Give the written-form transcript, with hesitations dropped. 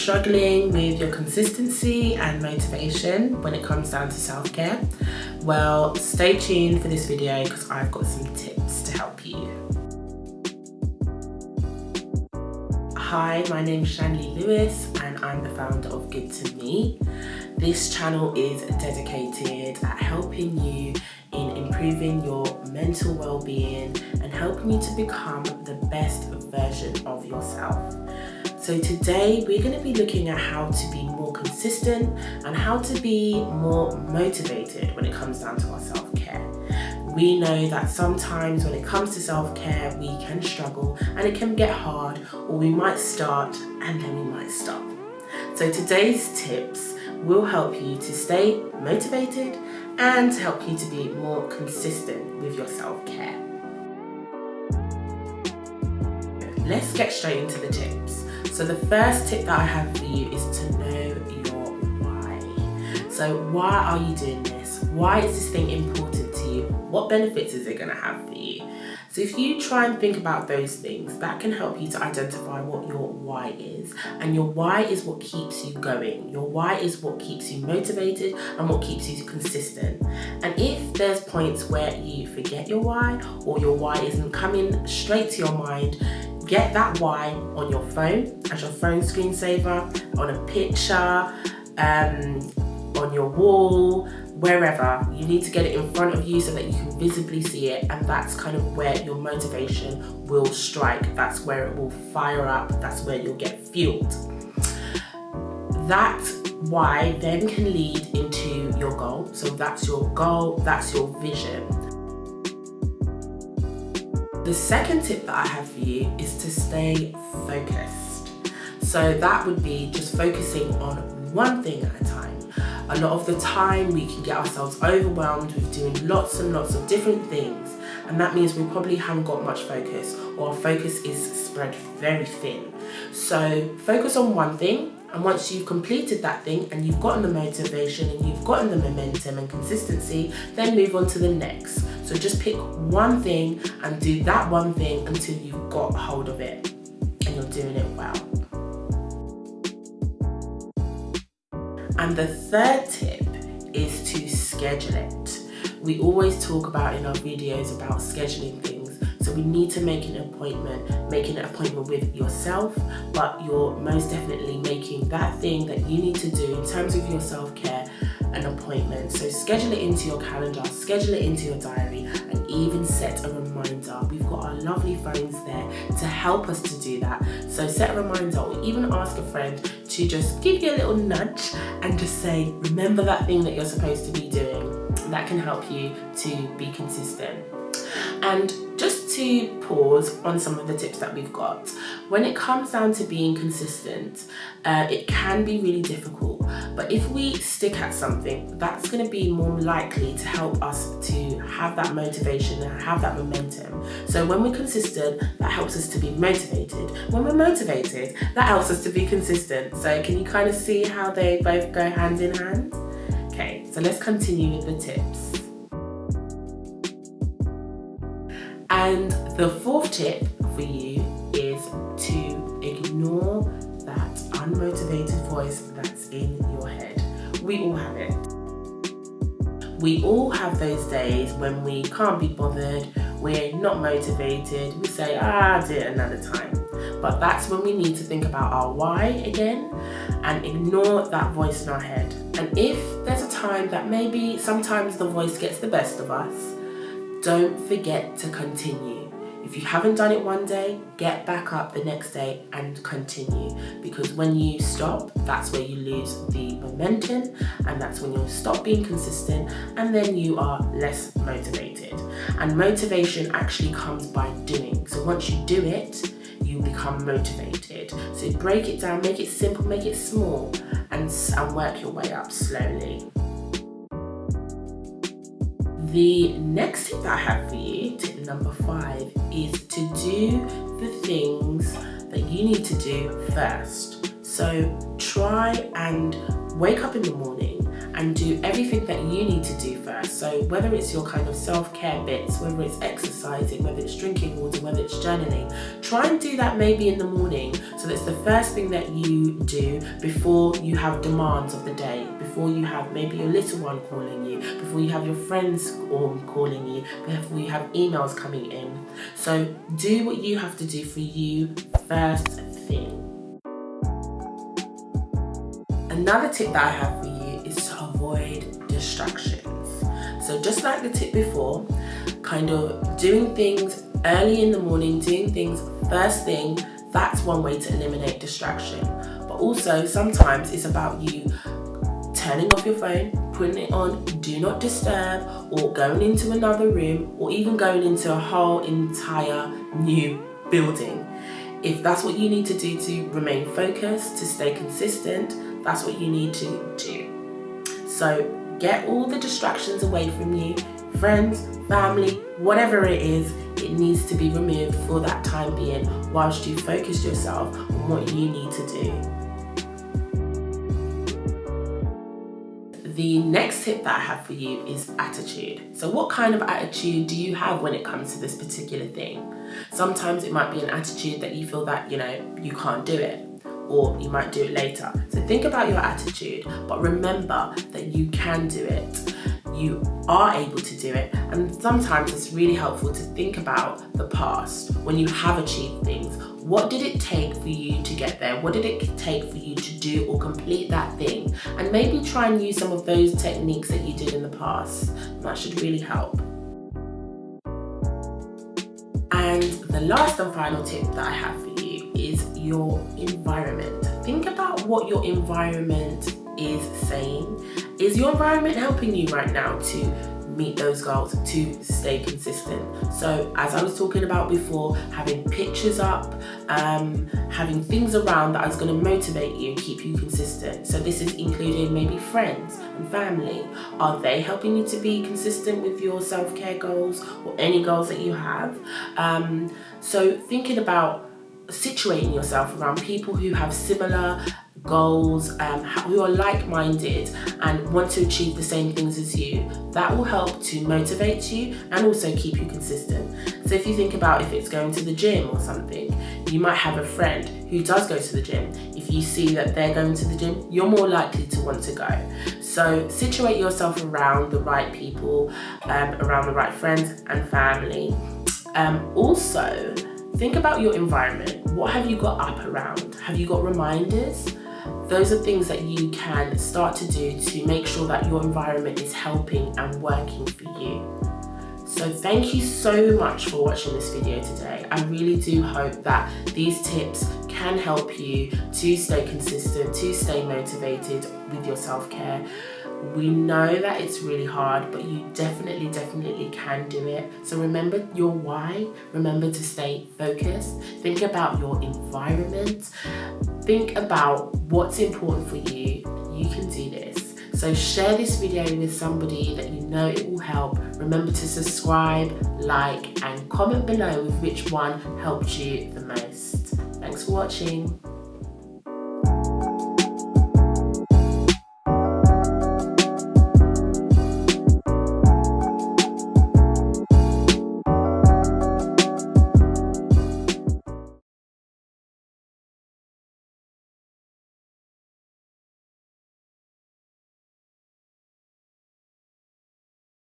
struggling with your consistency and motivation when it comes down to self-care? Well, stay tuned for this video because I've got some tips to help you. Hi, my name is Shanley Lewis and I'm the founder of Good to Me. This channel is dedicated at helping you in improving your mental well-being and helping you to become the best version of yourself. So today we're going to be looking at how to be more consistent and how to be more motivated when it comes down to our self-care. We know that sometimes when it comes to self-care we can struggle and it can get hard, or we might start and then we might stop. So today's tips will help you to stay motivated and help you to be more consistent with your self-care. Let's get straight into the tips. So the first tip that I have for you is to know your why. So why are you doing this? Why is this thing important to you? What benefits is it going to have for you? So if you try and think about those things, that can help you to identify what your why is. And your why is what keeps you going. Your why is what keeps you motivated and what keeps you consistent. And if there's points where you forget your why, or your why isn't coming straight to your mind, get that why on your phone, as your phone screensaver, on a picture, on your wall, wherever. You need to get it in front of you so that you can visibly see it, and that's kind of where your motivation will strike. That's where it will fire up. That's where you'll get fueled. That why then can lead into your goal. So that's your goal, that's your vision. The second tip that I have for you is to stay focused. So that would be just focusing on one thing at a time. A lot of the time we can get ourselves overwhelmed with doing lots and lots of different things, and that means we probably haven't got much focus, or our focus is spread very thin. So focus on one thing, and once you've completed that thing and you've gotten the motivation and you've gotten the momentum and consistency, then move on to the next. So just pick one thing and do that one thing until you've got hold of it and you're doing it well. And the third tip is to schedule it. We always talk about in our videos about scheduling things. So we need to make an appointment, making an appointment with yourself, but you're most definitely making that thing that you need to do in terms of your self-care an appointment. So schedule it into your calendar, schedule it into your diary, and even set a reminder. We've got our lovely phones there to help us to do that. So set a reminder, or even ask a friend to just give you a little nudge and just say, remember that thing that you're supposed to be doing. That can help you to be consistent. And just to pause on some of the tips that we've got, when it comes down to being consistent, it can be really difficult. But if we stick at something, that's going to be more likely to help us to have that motivation and have that momentum. So when we're consistent, that helps us to be motivated. When we're motivated, that helps us to be consistent. So can you kind of see how they both go hand in hand? Okay, so let's continue with the tips. And the fourth tip for you is to ignore that unmotivated voice that's in your head. We all have it. We all have those days when we can't be bothered, we're not motivated, we say, I'll do it another time. But that's when we need to think about our why again and ignore that voice in our head. And if there's a time that maybe sometimes the voice gets the best of us, don't forget to continue. If you haven't done it one day, get back up the next day and continue. Because when you stop, that's where you lose the momentum, and that's when you'll stop being consistent, and then you are less motivated. And motivation actually comes by doing. So once you do it, you become motivated. So break it down, make it simple, make it small, and work your way up slowly. The next tip that I have for you, tip number 5, is to do the things that you need to do first. So try and wake up in the morning and do everything that you need to do first. So whether it's your kind of self-care bits, whether it's exercising, whether it's drinking water, whether it's journaling, try and do that maybe in the morning, so that's the first thing that you do before you have demands of the day, before you have maybe your little one calling you, before you have your friends calling you, before you have emails coming in. So do what you have to do for you first thing. Another tip that I have for you is to avoid distractions. So just like the tip before, kind of doing things early in the morning, doing things first thing, that's one way to eliminate distraction. But also sometimes it's about you turning off your phone, putting it on do not disturb, or going into another room, or even going into a whole entire new building. If that's what you need to do to remain focused, to stay consistent, that's what you need to do. So get all the distractions away from you, friends, family, whatever it is, it needs to be removed for that time being whilst you focus yourself on what you need to do. The next tip that I have for you is attitude. So what kind of attitude do you have when it comes to this particular thing? Sometimes it might be an attitude that you feel that, you can't do it, or you might do it later. So think about your attitude, but remember that you can do it. You are able to do it, and sometimes it's really helpful to think about the past when you have achieved things. What did it take for you to get there? What did it take for you to do or complete that thing? And maybe try and use some of those techniques that you did in the past. That should really help. And the last and final tip that I have for you is your environment. Think about what your environment is saying. Is your environment helping you right now to meet those goals, to stay consistent? So as I was talking about before, having pictures up, having things around that is going to motivate you and keep you consistent. So this is including maybe friends and family. Are they helping you to be consistent with your self-care goals or any goals that you have? So thinking about situating yourself around people who have similar goals, who are like-minded and want to achieve the same things as you, that will help to motivate you and also keep you consistent. So if you think about if it's going to the gym or something, you might have a friend who does go to the gym. If you see that they're going to the gym, you're more likely to want to go. So situate yourself around the right people, around the right friends and family. Also, think about your environment. What have you got up around? Have you got reminders? Those are things that you can start to do to make sure that your environment is helping and working for you. So thank you so much for watching this video today. I really do hope that these tips can help you to stay consistent, to stay motivated with your self-care. We know that it's really hard, but you definitely can do it. So remember your why, remember to stay focused, think about your environment, think about what's important for you. You can do this. So share this video with somebody that you know it will help. Remember to subscribe, like, and comment below with which one helped you the most. Thanks for watching.